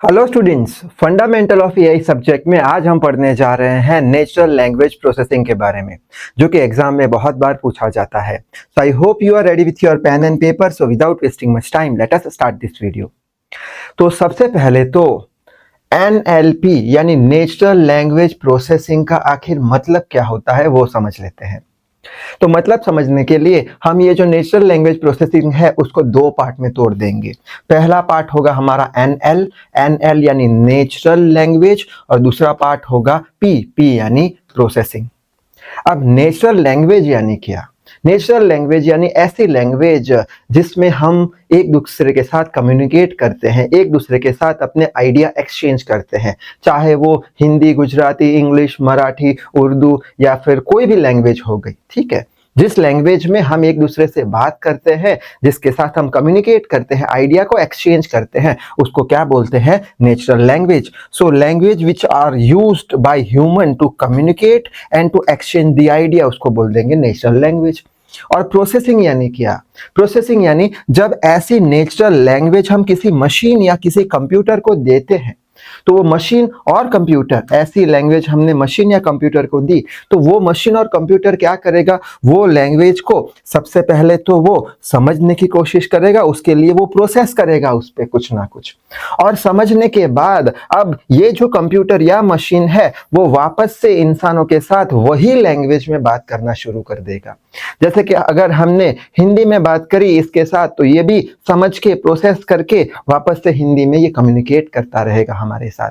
Hello students, fundamental of AI subject में आज हम पढ़ने जा रहे हैं नेचुरल लैंग्वेज प्रोसेसिंग के बारे में, जो कि एग्जाम में बहुत बार पूछा जाता है। So I hope you are ready with your pen and paper. So without wasting much time let us start this video. तो सबसे पहले तो एनएलपी यानी नेचुरल लैंग्वेज प्रोसेसिंग का आखिर मतलब क्या होता है वो समझ लेते हैं। तो मतलब समझने के लिए हम ये जो नेचुरल लैंग्वेज प्रोसेसिंग है उसको दो पार्ट में तोड़ देंगे। पहला पार्ट होगा हमारा एनएल यानी नेचुरल लैंग्वेज, और दूसरा पार्ट होगा पी यानी प्रोसेसिंग। अब नेचुरल लैंग्वेज यानी क्या? नेचुरल लैंग्वेज यानी ऐसी लैंग्वेज जिसमें हम एक दूसरे के साथ कम्युनिकेट करते हैं, एक दूसरे के साथ अपने आइडिया एक्सचेंज करते हैं, चाहे वो हिंदी, गुजराती, इंग्लिश, मराठी, उर्दू या फिर कोई भी लैंग्वेज हो गई। ठीक है, जिस लैंग्वेज में हम एक दूसरे से बात करते हैं, जिसके साथ हम कम्युनिकेट करते हैं, आइडिया को एक्सचेंज करते हैं, उसको क्या बोलते हैं? Natural language. So language which are used by human to communicate and to exchange the idea, उसको बोल देंगे नेचुरल लैंग्वेज। और प्रोसेसिंग यानी क्या? प्रोसेसिंग यानी जब ऐसी नेचुरल लैंग्वेज हम किसी मशीन या किसी कंप्यूटर को देते हैं, तो वो मशीन और कंप्यूटर, ऐसी लैंग्वेज हमने मशीन या कंप्यूटर को दी, तो वो मशीन और कंप्यूटर क्या करेगा? वो लैंग्वेज को सबसे पहले तो वो समझने की कोशिश करेगा, उसके लिए वो प्रोसेस करेगा उस पर कुछ ना कुछ, और समझने के बाद अब ये जो कंप्यूटर या मशीन है वो वापस से इंसानों के साथ वही लैंग्वेज में बात करना शुरू कर देगा। जैसे कि अगर हमने हिंदी में बात करी इसके साथ, तो ये भी समझ के प्रोसेस करके वापस से हिंदी में ये कम्युनिकेट करता रहेगा हमारे साथ।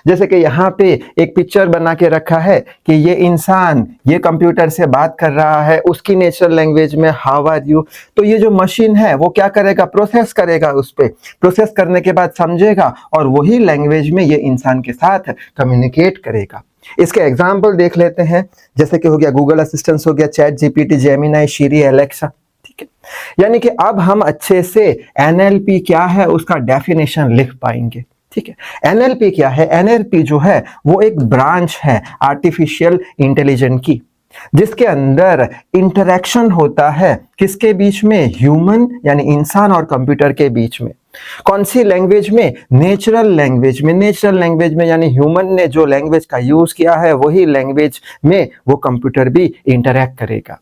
जैसे कि यहाँ पे एक पिक्चर बना के रखा है कि ये इंसान ये कंप्यूटर से बात कर रहा है उसकी नेचुरल लैंग्वेज में, हाउ आर यू। तो ये जो मशीन है वो क्या करेगा? प्रोसेस करेगा, उस पे प्रोसेस करने के बाद समझेगा और वही लैंग्वेज में ये इंसान के साथ कम्युनिकेट करेगा। इसके एग्जाम्पल देख लेते हैं, जैसे कि हो गया गूगल असिस्टेंट, हो गया चैट जीपीटी, जेमिनाई, सिरी, एलेक्सा। ठीक है, यानी कि अब हम अच्छे से एनएलपी क्या है उसका डेफिनेशन लिख पाएंगे। ठीक है, एनएलपी क्या है? एनएलपी जो है वो एक ब्रांच है आर्टिफिशियल इंटेलिजेंस की, जिसके अंदर इंटरेक्शन होता है किसके बीच में? ह्यूमन यानी इंसान और कंप्यूटर के बीच में। कौन सी लैंग्वेज में? नेचुरल लैंग्वेज में। नेचुरल लैंग्वेज में यानी ह्यूमन ने जो लैंग्वेज का यूज किया है वही लैंग्वेज में वो कंप्यूटर भी इंटरैक्ट करेगा।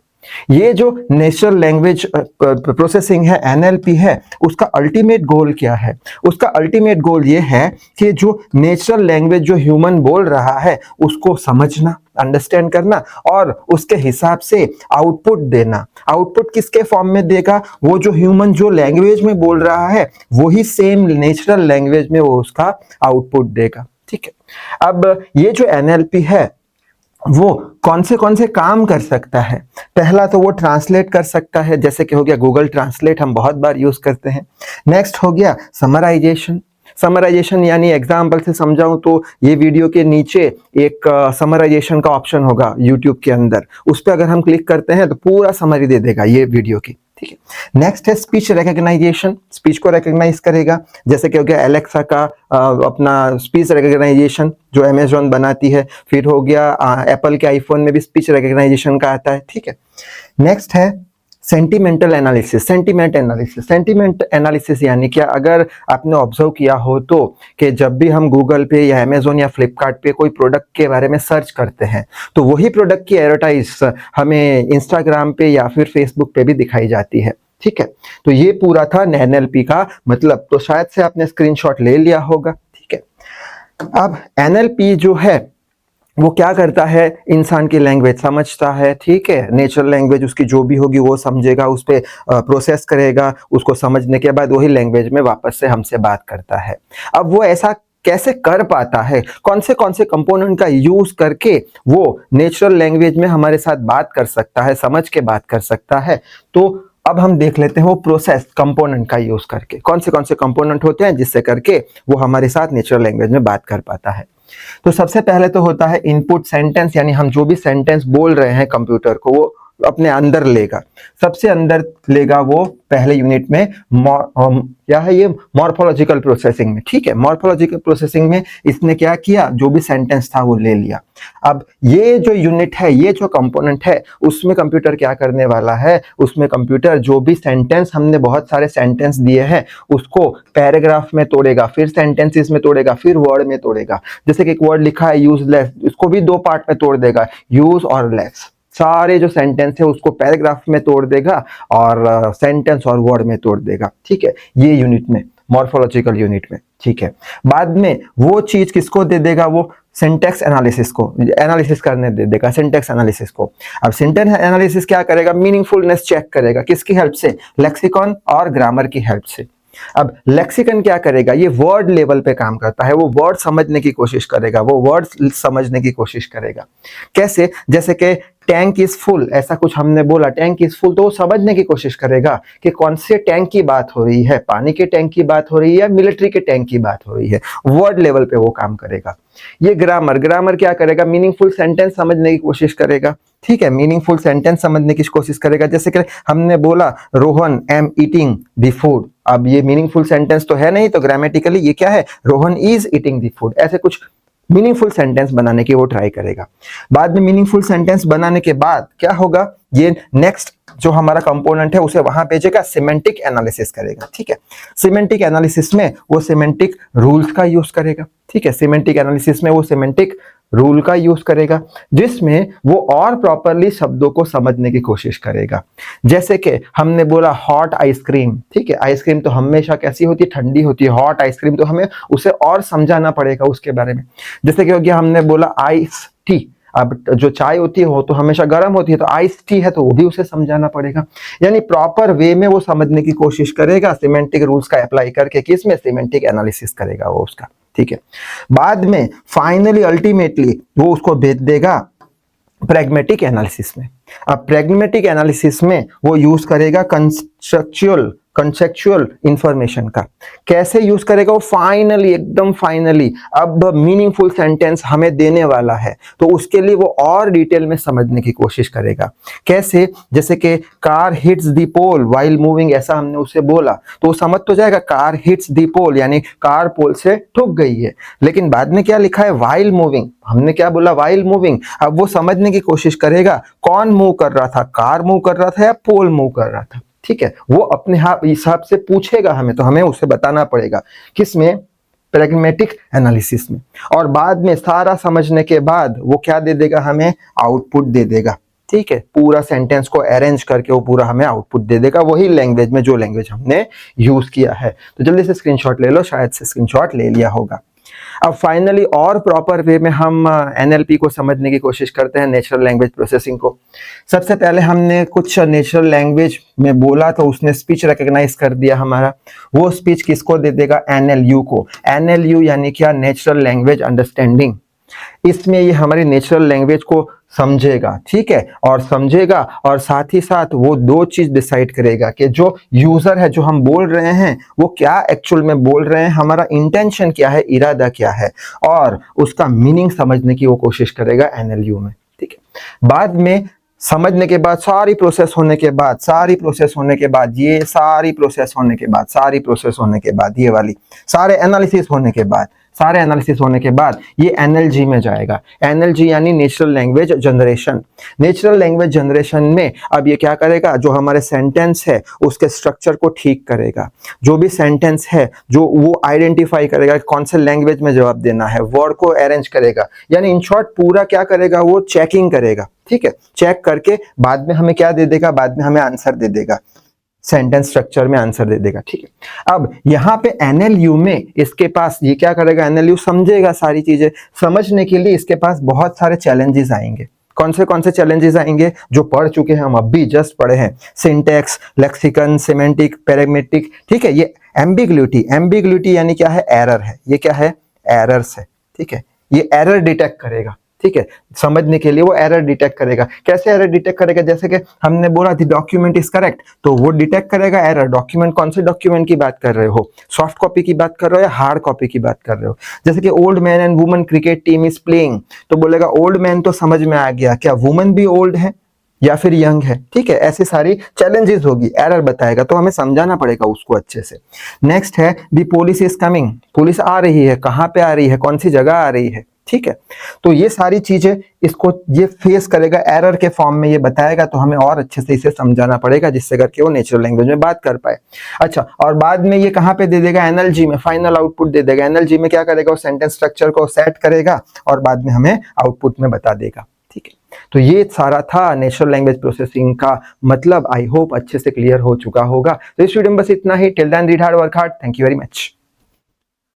ये जो नेचुरल लैंग्वेज प्रोसेसिंग है, एनएलपी है, उसका अल्टीमेट गोल क्या है? उसका अल्टीमेट गोल ये है कि जो नेचुरल लैंग्वेज जो ह्यूमन बोल रहा है उसको समझना, अंडरस्टैंड करना और उसके हिसाब से आउटपुट देना। आउटपुट किसके फॉर्म में देगा? वो जो ह्यूमन जो लैंग्वेज में बोल रहा है वही सेम नेचुरल लैंग्वेज में वो उसका आउटपुट देगा। ठीक है, अब ये जो एनएलपी है वो कौन से काम कर सकता है? पहला तो वो ट्रांसलेट कर सकता है, जैसे कि हो गया गूगल ट्रांसलेट, हम बहुत बार यूज करते हैं। नेक्स्ट हो गया समराइजेशन। समराइजेशन यानी एग्जाम्पल से समझाऊं तो ये वीडियो के नीचे एक समराइजेशन का ऑप्शन होगा यूट्यूब के अंदर, उस पर अगर हम क्लिक करते हैं तो पूरा समरी दे देगा ये वीडियो की। ठीक है, नेक्स्ट है स्पीच रिकग्नाइजेशन, स्पीच को रिकग्नाइज करेगा, जैसे कि हो गया एलेक्सा का अपना स्पीच रिकग्नाइजेशन जो अमेजॉन बनाती है। फिर हो गया एप्पल के आईफोन में भी स्पीच रिकग्नाइजेशन का आता है। ठीक है, नेक्स्ट है sentimental analysis, sentiment analysis. Sentiment analysis यानी क्या? अगर आपने ऑब्जर्व किया हो तो कि जब भी हम गूगल पे या अमेजोन या फ्लिपकार्ट पे कोई प्रोडक्ट के बारे में सर्च करते हैं तो वही प्रोडक्ट की एडवर्टाइज हमें इंस्टाग्राम पे या फिर फेसबुक पे भी दिखाई जाती है। ठीक है, तो ये पूरा था एनएलपी का मतलब। तो शायद से आपने स्क्रीनशॉट ले लिया होगा। ठीक है, अब एनएलपी जो है वो क्या करता है? इंसान की लैंग्वेज समझता है। ठीक है, नेचुरल लैंग्वेज उसकी जो भी होगी वो समझेगा, उस पर प्रोसेस करेगा, उसको समझने के बाद वही लैंग्वेज में वापस से हमसे बात करता है। अब वो ऐसा कैसे कर पाता है? कौन से कंपोनेंट का यूज करके वो नेचुरल लैंग्वेज में हमारे साथ बात कर सकता है, समझ के बात कर सकता है? तो अब हम देख लेते हैं वो प्रोसेस कंपोनेंट का यूज करके कौन से कंपोनेंट होते हैं जिससे करके वो हमारे साथ नेचुरल लैंग्वेज में बात कर पाता है। तो सबसे पहले तो होता है इनपुट सेंटेंस, यानी हम जो भी सेंटेंस बोल रहे हैं कंप्यूटर को वो अपने अंदर लेगा। सबसे अंदर लेगा वो पहले यूनिट में क्या है ये, मॉर्फोलॉजिकल प्रोसेसिंग में। ठीक है, मॉर्फोलॉजिकल प्रोसेसिंग में इसने क्या किया, जो भी सेंटेंस था वो ले लिया। अब ये जो यूनिट है, ये जो कंपोनेंट है, उसमें कंप्यूटर क्या करने वाला है, उसमें कंप्यूटर जो भी सेंटेंस, हमने बहुत सारे सेंटेंस दिए हैं, उसको पैराग्राफ में तोड़ेगा, फिर सेंटेंसेस में तोड़ेगा, फिर वर्ड में तोड़ेगा। जैसे कि एक वर्ड लिखा है यूजलेस, इसको भी दो पार्ट में तोड़ देगा, यूज और लेस। सारे जो सेंटेंस है उसको पैराग्राफ में तोड़ देगा और सेंटेंस और वर्ड में तोड़ देगा। ठीक है, ये यूनिट में, मॉर्फोलॉजिकल यूनिट में। ठीक है, बाद में वो चीज किसको दे देगा, वो सिंटैक्स एनालिसिस को, एनालिसिस करने दे देगा, सिंटैक्स एनालिसिस को। अब सिंटैक्स एनालिसिस क्या करेगा, मीनिंगफुलनेस चेक करेगा, किसकी हेल्प से, लेक्सिकॉन और ग्रामर की हेल्प से। अब लेक्सिकन क्या करेगा, ये वर्ड लेवल पे काम करता है, वो वर्ड समझने की कोशिश करेगा, वो वर्ड समझने की कोशिश करेगा। कैसे, जैसे कि टैंक इज फुल, ऐसा कुछ हमने बोला, टैंक इज फुल, तो वो समझने की कोशिश करेगा कि कौन से टैंक की बात हो रही है, पानी के टैंक की बात हो रही है, मिलिट्री के टैंक की बात हो रही है। वर्ड लेवल पे वो काम करेगा। ये ग्रामर, ग्रामर क्या करेगा, मीनिंगफुल सेंटेंस समझने की कोशिश करेगा। ठीक है, मीनिंगफुल सेंटेंस समझने की कोशिश करेगा। जैसे कि हमने बोला Rohan am eating the food, अब ये मीनिंगफुल सेंटेंस तो है नहीं, तो ग्रामेटिकली ये क्या है, Rohan is eating the food. ऐसे कुछ मीनिंगफुल सेंटेंस बनाने की वो ट्राई करेगा। बाद में मीनिंगफुल सेंटेंस बनाने के बाद क्या होगा, ये नेक्स्ट जो हमारा कंपोनेंट है उसे वहां भेजेगा, सिमेंटिक एनालिसिस करेगा। ठीक है, सिमेंटिक एनालिसिस में वो सिमेंटिक रूल्स का यूज करेगा। ठीक है, सिमेंटिक एनालिसिस में वो सिमेंटिक रूल का यूज करेगा, जिसमें वो और प्रॉपरली शब्दों को समझने की कोशिश करेगा। जैसे कि हमने बोला हॉट आइसक्रीम। ठीक है, आइसक्रीम तो हमेशा कैसी होती है, ठंडी होती है। हॉट आइसक्रीम तो हमें उसे और समझाना पड़ेगा उसके बारे में। जैसे कि हो गया, हमने बोला आइस टी, अब जो चाय होती है वो तो हमेशा गर्म होती है, तो आइस टी है तो वो भी उसे समझाना पड़ेगा। यानी प्रॉपर वे में वो समझने की कोशिश करेगा, सिमेंटिक रूल्स का अप्लाई करके। किसमें, सिमेंटिक एनालिसिस करेगा वो उसका। ठीक है, बाद में फाइनली अल्टीमेटली वो उसको भेज देगा प्रैग्मेटिक एनालिसिस में। अब प्रैग्मेटिक एनालिसिस में वो यूज करेगा कंसेप्चुअल इंफॉर्मेशन का। कैसे यूज करेगा वो, फाइनली, एकदम फाइनली अब मीनिंगफुल सेंटेंस हमें देने वाला है, तो उसके लिए वो और डिटेल में समझने की कोशिश करेगा। कैसे, जैसे कि car hits the pole while moving, ऐसा हमने उसे बोला तो वो समझ तो जाएगा, कार हिट्स द पोल यानी कार पोल से ठुक गई है। लेकिन बाद में क्या लिखा है, व्हाइल मूविंग, हमने क्या बोला, व्हाइल मूविंग। अब वो समझने की कोशिश करेगा कौन मूव कर रहा था, कार मूव कर रहा था या पोल मूव कर रहा था। ठीक है, वो अपने हिसाब से पूछेगा हमें, तो हमें उसे बताना पड़ेगा। किसमें, प्रैग्मेटिक एनालिसिस में। और बाद में सारा समझने के बाद वो क्या दे देगा, हमें आउटपुट दे देगा। ठीक है, पूरा सेंटेंस को अरेंज करके वो पूरा हमें आउटपुट दे देगा, वही लैंग्वेज में जो लैंग्वेज हमने यूज किया है। तो जल्दी से स्क्रीनशॉट ले लो, शायद से स्क्रीनशॉट ले लिया होगा। अब फाइनली और प्रॉपर वे में हम एनएलपी को समझने की कोशिश करते हैं, नेचुरल लैंग्वेज प्रोसेसिंग को। सबसे पहले हमने कुछ नेचुरल लैंग्वेज में बोला तो उसने स्पीच रिकॉग्नाइज कर दिया हमारा। वो स्पीच किसको दे देगा, एनएलयू को। एनएलयू यानी क्या, नेचुरल लैंग्वेज अंडरस्टैंडिंग। इसमें ये हमारी नेचुरल लैंग्वेज को समझेगा। ठीक है, और समझेगा और साथ ही साथ वो दो चीज डिसाइड करेगा कि जो यूजर है, जो हम बोल रहे हैं, वो क्या एक्चुअल में बोल रहे हैं, हमारा इंटेंशन क्या है, इरादा क्या है, और उसका मीनिंग समझने की वो कोशिश करेगा एनएलयू में। ठीक है, बाद में समझने के बाद, सारी प्रोसेस होने के बाद, ये वाली सारे एनालिसिस होने के बाद ये एनएलजी में जाएगा। एनएलजी यानी natural language generation. Natural language generation में अब ये क्या करेगा, जो हमारे सेंटेंस है उसके स्ट्रक्चर को ठीक करेगा। जो भी सेंटेंस है जो वो आइडेंटिफाई करेगा कौन से लैंग्वेज में जवाब देना है, वर्ड को अरेंज करेगा, यानी इन शॉर्ट पूरा क्या करेगा, वो चेकिंग करेगा। ठीक है, चेक करके बाद में हमें क्या दे देगा, बाद में हमें आंसर दे देगा, सेंटेंस स्ट्रक्चर में आंसर दे देगा। ठीक है, अब यहाँ पे एनएलयू में इसके पास ये क्या करेगा, एनएलयू समझेगा सारी चीजें। समझने के लिए इसके पास बहुत सारे चैलेंजेस आएंगे। कौन से चैलेंजेस आएंगे, जो पढ़ चुके हैं हम, अभी जस्ट पढ़े हैं, सिंटैक्स, लेक्सिकन, सिमेंटिक, पैराग्मेटिक। ठीक है, ये एम्बिग्युइटी यानी क्या है, एरर है। ये क्या है, एरर्स है। ठीक है, ये एरर डिटेक्ट करेगा। ठीक है, समझने के लिए वो एरर डिटेक्ट करेगा। कैसे एरर डिटेक्ट करेगा, जैसे कि हमने बोला द डॉक्यूमेंट इज करेक्ट, तो वो डिटेक्ट करेगा एरर। डॉक्यूमेंट, कौन से डॉक्यूमेंट की बात कर रहे हो, सॉफ्ट कॉपी की बात कर रहे हो या हार्ड कॉपी की बात कर रहे हो। जैसे कि old man and woman cricket team is playing, तो बोलेगा ओल्ड मैन तो समझ में आ गया, क्या वुमन भी ओल्ड है, या फिर यंग है, ठीक है, ऐसी सारी चैलेंजेस होगी, एरर बताएगा, तो हमें समझाना पड़ेगा उसको अच्छे से। नेक्स्ट है the police is coming, police आ रही है, कहाँ पे आ रही है, कौन सी जगह आ रही है, ठीक है। तो ये सारी चीजें इसको ये फेस करेगा, एरर के फॉर्म में ये बताएगा, तो हमें और अच्छे से इसे समझाना पड़ेगा जिससे करके वो नेचुरल लैंग्वेज में बात कर पाए। अच्छा, और बाद में ये कहाँ पे दे देगा, एनएलजी में फाइनल आउटपुट दे देगा। एनएलजी में क्या करेगा, वो सेंटेंस स्ट्रक्चर को सेट करेगा और बाद में हमें आउटपुट में बता देगा, ठीक है। तो ये सारा था नेचुरल लैंग्वेज प्रोसेसिंग का मतलब। आई होप अच्छे से क्लियर हो चुका होगा। तो इस वीडियो में बस इतना ही। Till then read hard, work hard. Thank you very much.